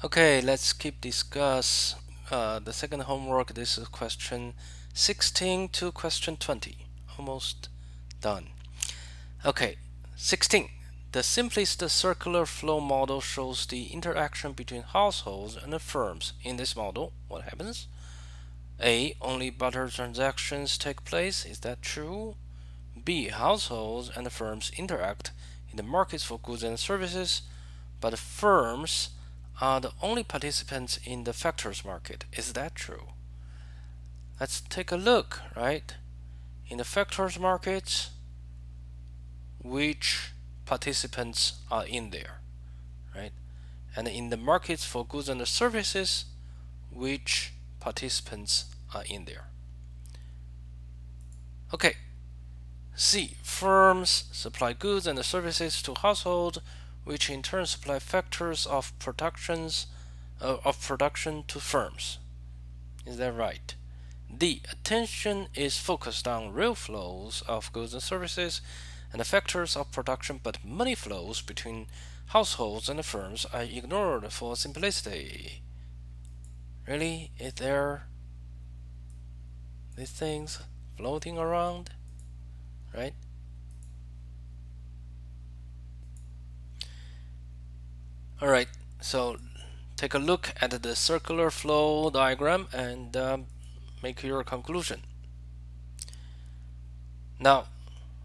Okay, let's keep discuss the second homework. This is question 16 to question 20. Almost done. Okay, 16. The simplest circular flow model shows the interaction between households and the firms. In this model, what happens? A. Only barter transactions take place. Is that true? B. Households and the firms interact in the markets for goods and services, but the firms are the only participants in the factors market. Is that true? Let's take a look, right? In the factors markets, which participants are in there, right? And in the markets for goods and services, which participants are in there? Okay. C. Firms supply goods and services to households, which in turn supply factors of production to firms. Is that right? D. Attention is focused on real flows of goods and services and the factors of production, but money flows between households and firms are ignored for simplicity. Really? Is there these things floating around? Right? Alright, so take a look at the circular flow diagram and make your conclusion. Now,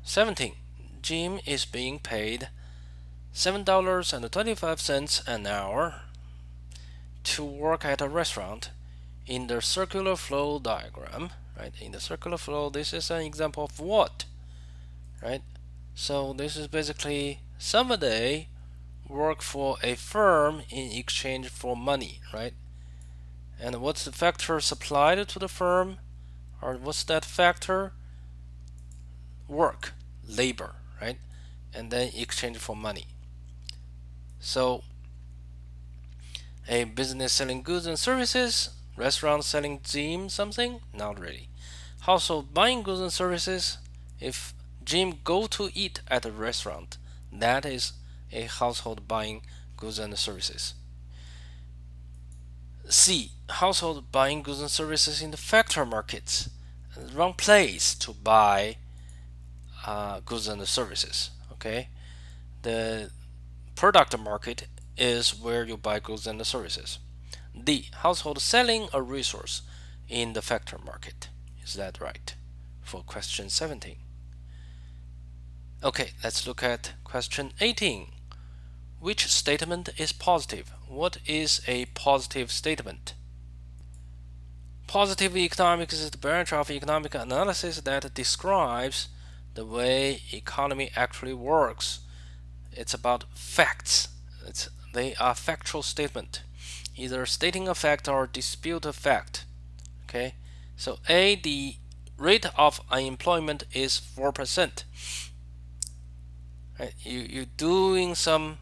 17. Jim is being paid $7.25 an hour to work at a restaurant. In the circular flow diagram, right? In the circular flow, this is an example of what? Right? So this is basically somebody work for a firm in exchange for money, right? And what's the factor supplied to the firm? Or what's that factor? Work, labor, right? And then exchange for money. So a business selling goods and services, restaurant selling Jim something? Not really. Household buying goods and services, if Jim go to eat at a restaurant, that is a household buying goods and services. C. Household buying goods and services in the factor markets. The wrong place to buy goods and services. Okay, the product market is where you buy goods and services. D. Household selling a resource in the factor market. Is that right? For question 17. Okay, let's look at question 18. Which statement is positive? What is a positive statement? Positive economics is the branch of economic analysis that describes the way economy actually works. It's about facts. They are factual statement, either stating a fact or dispute a fact. Okay, so A, the rate of unemployment is 4%. Right? You doing some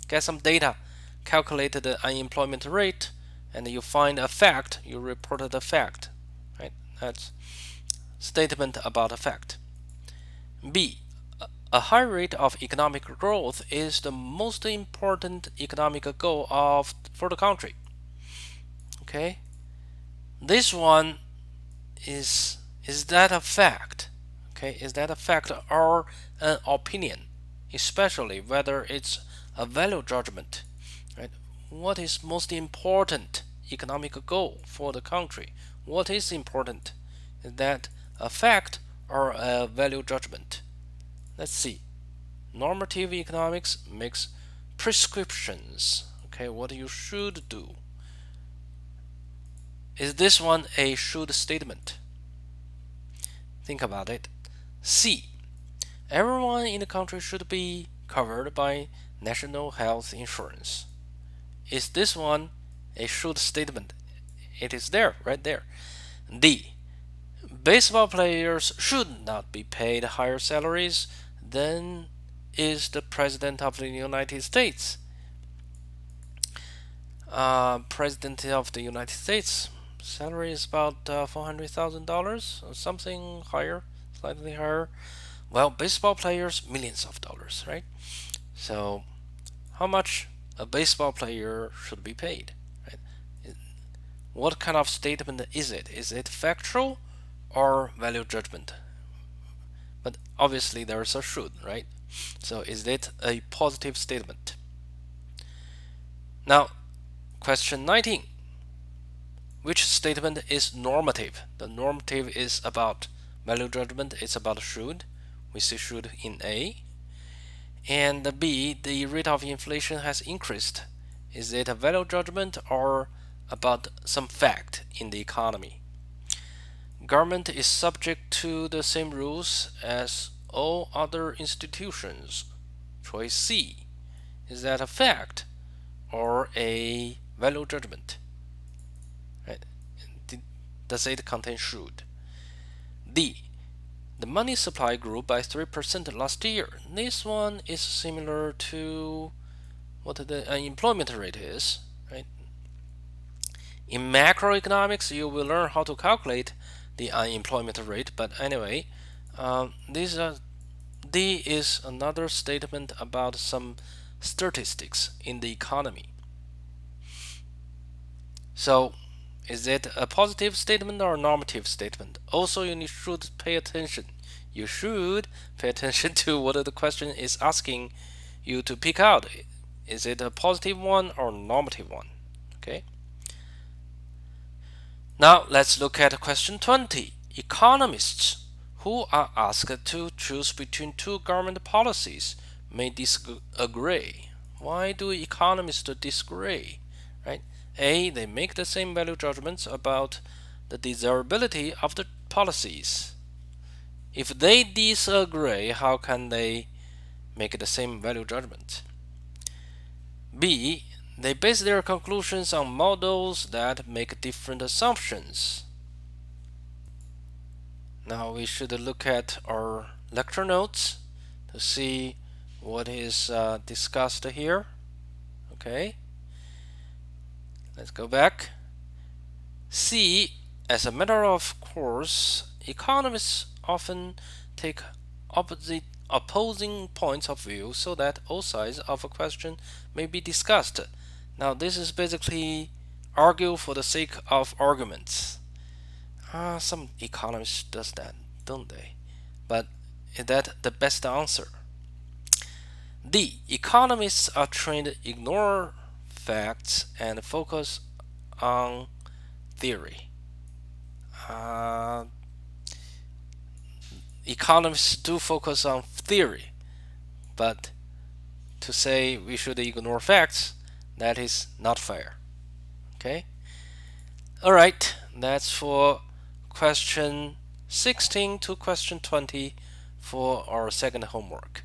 get some data, calculate the unemployment rate, and you find a fact. You report the fact. Right? That's statement about a fact. B. A high rate of economic growth is the most important economic goal for the country. Okay, this one is that a fact? Okay, is that a fact or an opinion? Especially whether it's a value judgment, right? What is most important economic goal for the country? What is important? Is that a fact or a value judgment? Let's see. Normative economics makes prescriptions. Okay, what you should do. Is this one a should statement? Think about it. C. Everyone in the country should be covered by national health insurance. Is this one a should statement? It is there, right there. D. Baseball players should not be paid higher salaries than is the President of the United States. President of the United States salary is about $400,000 or something higher, slightly higher. Well, baseball players, millions of dollars, right? So, how much a baseball player should be paid. Right? What kind of statement is it? Is it factual or value judgment? But obviously there's a should, right? So is it a positive statement? Now, question 19. Which statement is normative? The normative is about value judgment. It's about should. We see should in A. And B, the rate of inflation has increased. Is it a value judgment or about some fact in the economy? Government is subject to the same rules as all other institutions. Choice C. Is that a fact or a value judgment? Right. Does it contain should? D. The money supply grew by 3% last year. This one is similar to what the unemployment rate is, right? In macroeconomics, you will learn how to calculate the unemployment rate. But anyway, D is another statement about some statistics in the economy. So, is it a positive statement or a normative statement? Also, you should pay attention. You should pay attention to what the question is asking you to pick out. Is it a positive one or normative one? Okay. Now let's look at question 20. Economists who are asked to choose between two government policies may disagree. Why do economists disagree? Right? A. They make the same value judgments about the desirability of the policies. If they disagree, how can they make the same value judgment? B. They base their conclusions on models that make different assumptions. Now we should look at our lecture notes to see what is discussed here. Okay, let's go back. C. As a matter of course, economists often take opposing points of view so that all sides of a question may be discussed. Now this is basically argue for the sake of arguments. Some economists does that, don't they? But is that the best answer? D. Economists are trained to ignore facts and focus on theory. Economists do focus on theory, but to say we should ignore facts, that is not fair. Okay? Alright, that's for question 16 to question 20 for our second homework.